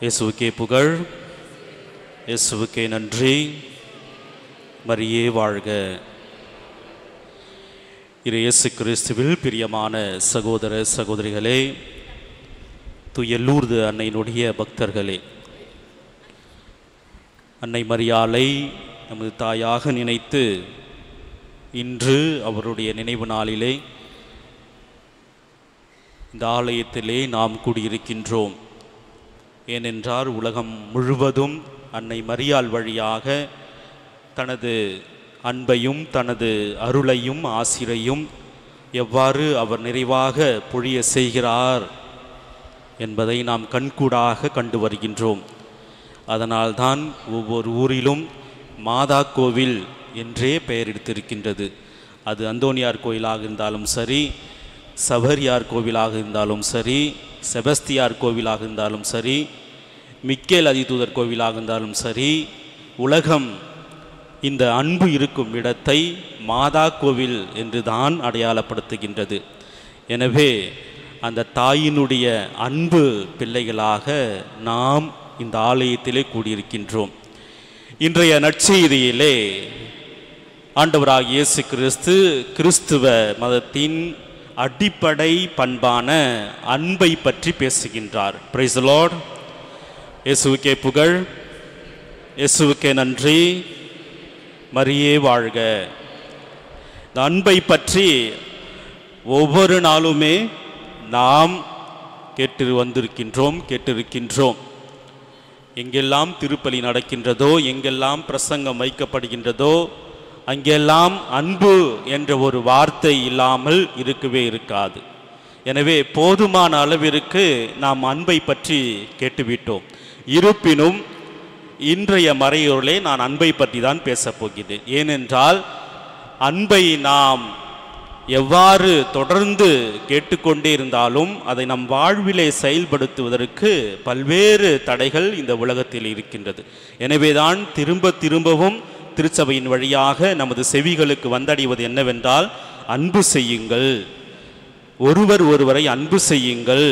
இயேசுவுக்கே புகழ், இயேசுவுக்கே நன்றி. மரியே வாழ்க. இயேசு கிறிஸ்துவில் பிரியமான சகோதர சகோதரிகளே, தூய லூர்து அன்னையினுடைய பக்தர்களே, அன்னை மரியாளை நமது தாயாக நினைத்து இன்று அவருடைய நினைவு நாளிலே இந்த ஆலயத்திலே நாம் கூடியிருக்கின்றோம். ஏனென்றால் உலகம் முழுவதும் அன்னை மரியாள் வழியாக தனது அன்பையும் தனது அருளையும் ஆசிரையும் எவ்வாறு அவர் நிறைவாக பொழிய செய்கிறார் என்பதை நாம் கண்கூடாக கண்டு வருகின்றோம். அதனால்தான் ஒவ்வொரு ஊரிலும் மாதா கோவில் என்றே பெயர் எடுத்திருக்கின்றது. அது அந்தோனியார் கோயிலாக இருந்தாலும் சரி, சபரியார் கோவிலாக இருந்தாலும் சரி, செபஸ்தியார் கோவிலாக இருந்தாலும் சரி, மிக்கேல் அதிதூதர் கோவிலாக இருந்தாலும் சரி, உலகம் இந்த அன்பு இருக்கும் இடத்தை மாதா கோவில் என்று தான் அடையாளப்படுத்துகின்றது. எனவே அந்த தாயினுடைய அன்பு பிள்ளைகளாக நாம் இந்த ஆலயத்திலே கூடியிருக்கின்றோம். இன்றைய நற்செய்தியிலே ஆண்டவராகிய இயேசு கிறிஸ்து கிறிஸ்துவ மதத்தின் அடிப்படை பண்பான அன்பை பற்றி பேசுகின்றார். Praise the Lord. இயேசுவுக்கே புகழ், இயேசுவுக்கே நன்றி. மரியே வாழ்க. இந்த அன்பை பற்றி ஒவ்வொரு நாளுமே நாம் கேட்டிருக்கின்றோம். எங்கெல்லாம் திருப்பலி நடக்கின்றதோ, எங்கெல்லாம் பிரசங்கம் வைக்கப்படுகின்றதோ, அங்கெல்லாம் அன்பு என்ற ஒரு வார்த்தை இல்லாமல் இருக்கவே இருக்காது. எனவே போதுமான அளவிற்கு நாம் அன்பை பற்றி கேட்டுவிட்டோம். இருப்பினும் இன்றைய மறையுரையிலே நான் அன்பை பற்றி தான் பேசப் போகிறேன். ஏனென்றால் அன்பை நாம் எவ்வாறு தொடர்ந்து கேட்டுக்கொண்டே இருந்தாலும் அதை நம் வாழ்விலே செயல்படுத்துவதற்கு பல்வேறு தடைகள் இந்த உலகத்தில் இருக்கின்றது. எனவேதான் திரும்பவும் திருச்சபையின் வழியாக நமது செவிகளுக்கு வந்தடைவது என்னவென்றால், அன்பு செய்யுங்கள், ஒருவர் ஒருவரை அன்பு செய்யுங்கள்,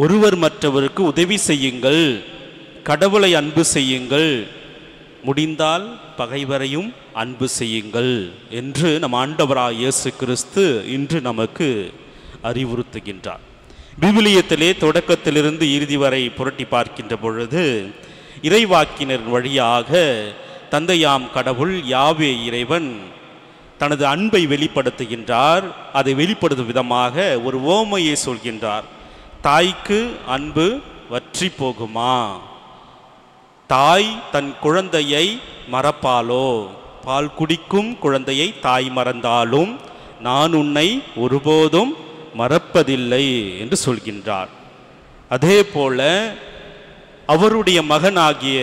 ஒருவர் மற்றவருக்கு உதவி செய்யுங்கள், கடவுளை அன்பு செய்யுங்கள், முடிந்தால் பகைவரையும் அன்பு செய்யுங்கள் என்று நம் ஆண்டவராகிய இயேசு கிறிஸ்து இன்று நமக்கு அறிவுறுத்துகின்றார். விவிலியத்திலே தொடக்கத்திலிருந்து இறுதி வரை புரட்டி பார்க்கின்ற பொழுது இறைவாக்கினர் வழியாக தந்தையாம் கடவுள் யாவே இறைவன் தனது அன்பை வெளிப்படுத்துகின்றார். அதை வெளிப்படுத்தும் விதமாக ஒரு ஓமையை சொல்கின்றார். தாய்க்கு அன்பு வற்றி போகுமா? தாய் தன் குழந்தையை மறப்பாளோ? பால் குடிக்கும் குழந்தையை தாய் மறந்தாலும் நான் உன்னை ஒருபோதும் மறப்பதில்லை என்று சொல்கின்றார். அதே போல அவருடைய மகனாகிய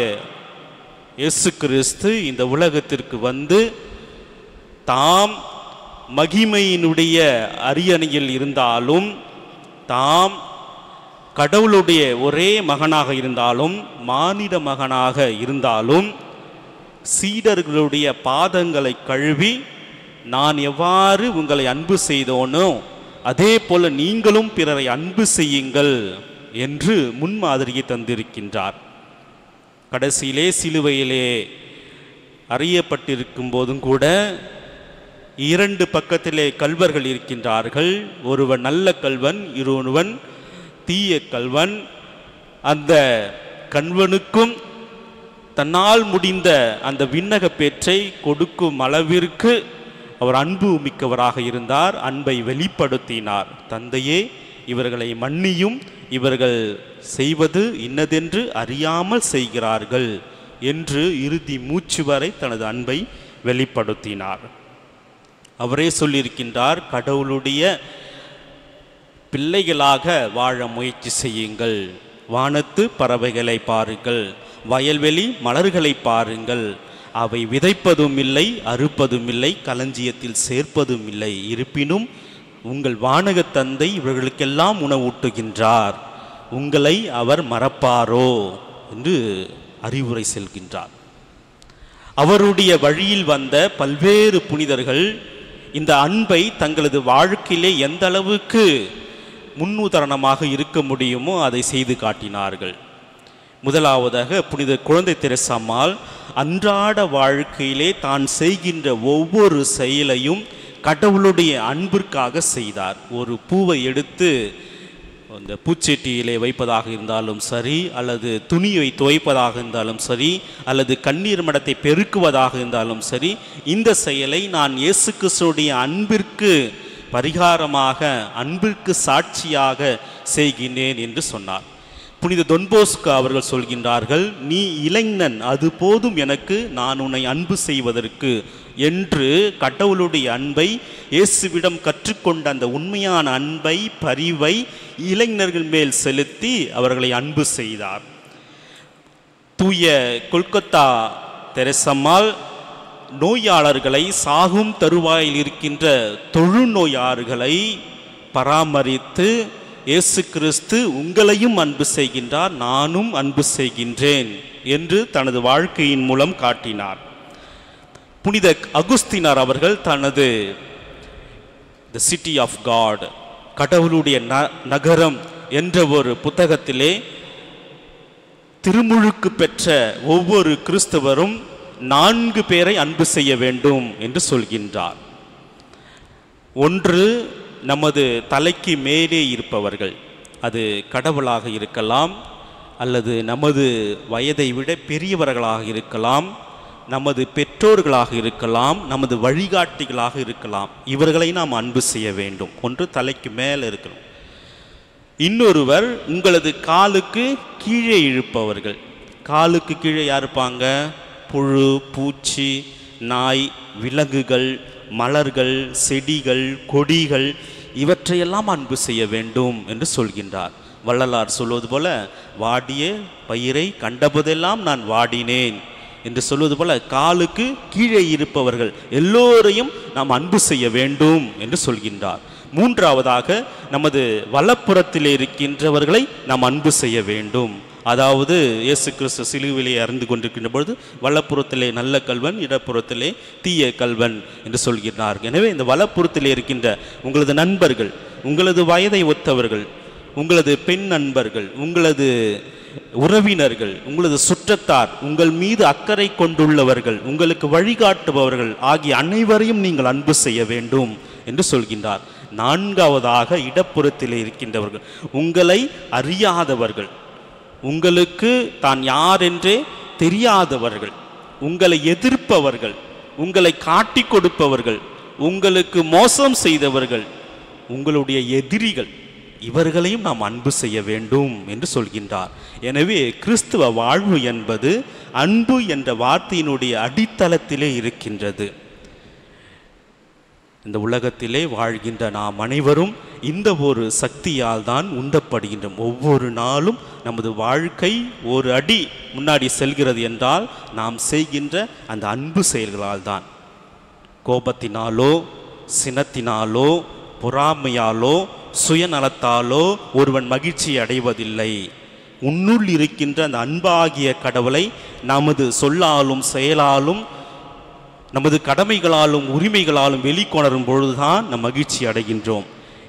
இயேசு கிறிஸ்து இந்த உலகத்திற்கு வந்து தாம் மகிமையினுடைய அரியணையில் இருந்தாலும், தாம் கடவுளுடைய ஒரே மகனாக இருந்தாலும், மானிட மகனாக இருந்தாலும், சீடர்களுடைய பாதங்களை கழுவி நான் எவ்வாறு உங்களை அன்பு செய்தோனோ அதே போல நீங்களும் பிறரை அன்பு செய்யுங்கள் என்று முன்மாதிரியை தந்திருக்கின்றார். கடைசியிலே சிலுவையிலே அறியப்பட்டிருக்கும் போதும் கூட இரண்டு பக்கத்திலே கல்வர்கள் இருக்கின்றார்கள். ஒருவன் நல்ல கல்வன், இருவன் தீய கல்வன். அந்த கல்வனுக்கும் தன்னால் முடிந்த அந்த விண்ணக பேற்றை கொடுக்கும் அளவிற்கு அவர் அன்பு மிக்கவராக இருந்தார். அன்பை வெளிப்படுத்தினார். தந்தையே, இவர்களை மன்னியும், இவர்கள் செய்வது இன்னதென்று அறியாமல் செய்கிறார்கள் என்று இறுதி மூச்சு வரை தனது அன்பை வெளிப்படுத்தினார். அவரே சொல்லியிருக்கின்றார், கடவுளுடைய பிள்ளைகளாக வாழ முயற்சி செய்யுங்கள். வானத்து பறவைகளை பாருங்கள், வயல்வெளி மலர்களை பாருங்கள். அவை விதைப்பதும் இல்லை, அறுப்பதும் இல்லை, களஞ்சியத்தில் சேர்ப்பதும் இல்லை. இருப்பினும் உங்கள் வானக தந்தை இவர்களுக்கெல்லாம் உணவூட்டுகின்றார். உங்களை அவர் மறப்பாரோ என்று அறிவுரை செல்கின்றார். அவருடைய வழியில் வந்த பல்வேறு புனிதர்கள் இந்த அன்பை தங்களது வாழ்க்கையிலே எந்த அளவுக்கு முன்னுதாரணமாக இருக்க முடியுமோ அதை செய்து காட்டினார்கள். முதலாவதாக புனித குழந்தை தெரேசாம்மாள் அன்றாட வாழ்க்கையிலே தான் செய்கின்ற ஒவ்வொரு செயலையும் கடவுளுடைய அன்பிற்காக செய்தார். ஒரு பூவை எடுத்து அந்த பூச்செட்டியிலே வைப்பதாக இருந்தாலும் சரி, அல்லது துணியை துவைப்பதாக இருந்தாலும் சரி, அல்லது கண்ணீர் மடத்தை பெருக்குவதாக இருந்தாலும் சரி, இந்த செயலை நான் இயேசு கிறிஸ்துவுடைய அன்பிற்கு பரிகாரமாக, அன்பிற்கு சாட்சியாக செய்கின்றேன் என்று சொன்னார். புனித தொன்போஸ்கோ அவர்கள் சொல்கின்றார்கள், நீ இளைஞன், அது போதும் எனக்கு நான் உன்னை அன்பு செய்வதற்கு என்று கடவுளுடைய அன்பை, இயேசுவிடம் கற்றுக்கொண்ட அந்த உண்மையான அன்பை, பரிவை இளைஞர்கள் மேல் செலுத்தி அவர்களை அன்பு செய்தார். தூய கொல்கத்தா தெரேசாம்மாள் நோயாளர்களை, சாகும் தருவாயில் இருக்கின்ற தொழுநோயாளர்களை பராமரித்து, இயேசு கிறிஸ்து உங்களையும் அன்பு செய்கின்றார், நானும் அன்பு செய்கின்றேன் என்று தனது வாழ்க்கையின் மூலம் காட்டினார். புனித அகுஸ்தினார் அவர்கள் தனது தி சிட்டி ஆஃப் காட், கடவுளுடைய நகரம் என்ற ஒரு புத்தகத்திலே திருமுழுக்கு பெற்ற ஒவ்வொரு கிறிஸ்தவரும் 4 பேரை அன்பு செய்ய வேண்டும் என்று சொல்கின்றார். ஒன்று, நமது தலைக்கு மேலே இருப்பவர்கள், அது கடவுளாக இருக்கலாம், அல்லது நமது வயதை விட பெரியவர்களாக இருக்கலாம், நமது பெற்றோர்களாக இருக்கலாம், நமது வழிகாட்டிகளாக இருக்கலாம். இவர்களை நாம் அன்பு செய்ய வேண்டும். ஒன்று, தலைக்கு மேலே இருக்கணும். இன்னொருவர், உங்களது காலுக்கு கீழே இழுப்பவர்கள். காலுக்கு கீழே யார் இருப்பாங்க? புழு, பூச்சி, நாய், விலங்குகள், மலர்கள், செடிகள், கொடிகள், இவற்றையெல்லாம் அன்பு செய்ய வேண்டும் என்று சொல்கின்றார். வள்ளலார் சொல்வது போல, வாடிய பயிரை கண்டபோதெல்லாம் நான் வாடினேன் என்று சொல்வது போல, காலுக்கு கீழே இருப்பவர்கள் எல்லோரையும் நாம் அன்பு செய்ய வேண்டும் என்று சொல்கின்றார். மூன்றாவதாக, நமது வலப்புறத்திலே இருக்கின்றவர்களை நாம் அன்பு செய்ய வேண்டும். அதாவது இயேசு கிறிஸ்து சிலுவிலே அறிந்து கொண்டிருக்கின்ற பொழுது, வலப்புறத்திலே நல்ல கல்வன், இடப்புறத்திலே தீய கல்வன் என்று சொல்கிறார். எனவே இந்த வலப்புறத்திலே இருக்கின்ற உங்களது நண்பர்கள், உங்களது வயதை ஒத்தவர்கள், உங்களது பெண் நண்பர்கள், உங்களது உறவினர்கள், உங்களது சுற்றத்தார், உங்கள் மீது அக்கறை கொண்டுள்ளவர்கள், உங்களுக்கு வழிகாட்டுபவர்கள் ஆகிய அனைவரையும் நீங்கள் அன்பு செய்ய வேண்டும் என்று சொல்கின்றார். நான்காவதாக, இடப்புறத்திலே இருக்கின்றவர்கள், உங்களை அறியாதவர்கள், உங்களுக்கு தான் யார் என்றே தெரியாதவர்கள், உங்களை எதிர்ப்பவர்கள், உங்களை காட்டி கொடுப்பவர்கள், உங்களுக்கு மோசம் செய்தவர்கள், உங்களுடைய எதிரிகள், இவர்களையும் நாம் அன்பு செய்ய வேண்டும் என்று சொல்கின்றார். எனவே கிறிஸ்துவ வாழ்வு என்பது அன்பு என்ற வார்த்தையினுடைய அடித்தளத்திலே இருக்கின்றது. இந்த உலகத்திலே வாழ்கின்ற நாம் அனைவரும் இந்த ஒரு சக்தியால் தான் உந்தப்படுகின்றோம். ஒவ்வொரு நாளும் நமது வாழ்க்கை ஒரு அடி முன்னாடி செல்கிறது என்றால் நாம் செய்கின்ற அந்த அன்பு செயல்களால் தான். கோபத்தினாலோ, சினத்தினாலோ, பொறாமையாலோ, சுயநலத்தாலோ ஒருவன் மகிழ்ச்சி அடைவதில்லை. உன்னுள் இருக்கின்ற அந்த அன்பாகிய கடவுளை நமது சொல்லாலும் செயலாலும், நமது கடமைகளாலும் உரிமைகளாலும் வெளிக்கொணரும் பொழுதுதான் நம் மகிழ்ச்சி அடைகின்றோம்.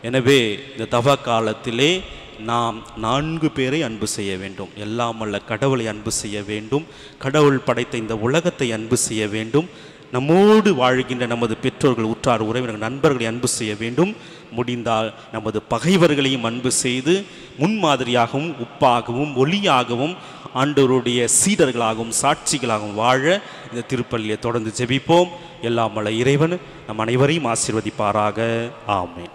எனவே இந்த தவ காலத்திலே நாம் 4 பேரை அன்பு செய்ய வேண்டும். எல்லாம் வல்ல கடவுளை அன்பு செய்ய வேண்டும், கடவுள் படைத்த இந்த உலகத்தை அன்பு செய்ய வேண்டும், நம்மோடு வாழ்கின்ற நமது பெற்றோர்கள், உற்றார், உறவினர்கள், நண்பர்களை அன்பு செய்ய வேண்டும். முடிந்தால் நமது பகைவர்களையும் அன்பு செய்து முன்மாதிரியாகவும் உப்பாகவும் ஒளியாகவும் ஆண்டவருடைய சீடர்களாகவும் சாட்சிகளாகவும் வாழ இந்த திருப்பலியை தொடர்ந்து ஜெபிப்போம். எல்லாம் வல்ல இறைவன் நம் அனைவரையும் ஆசீர்வதிப்பாராக. ஆமென்.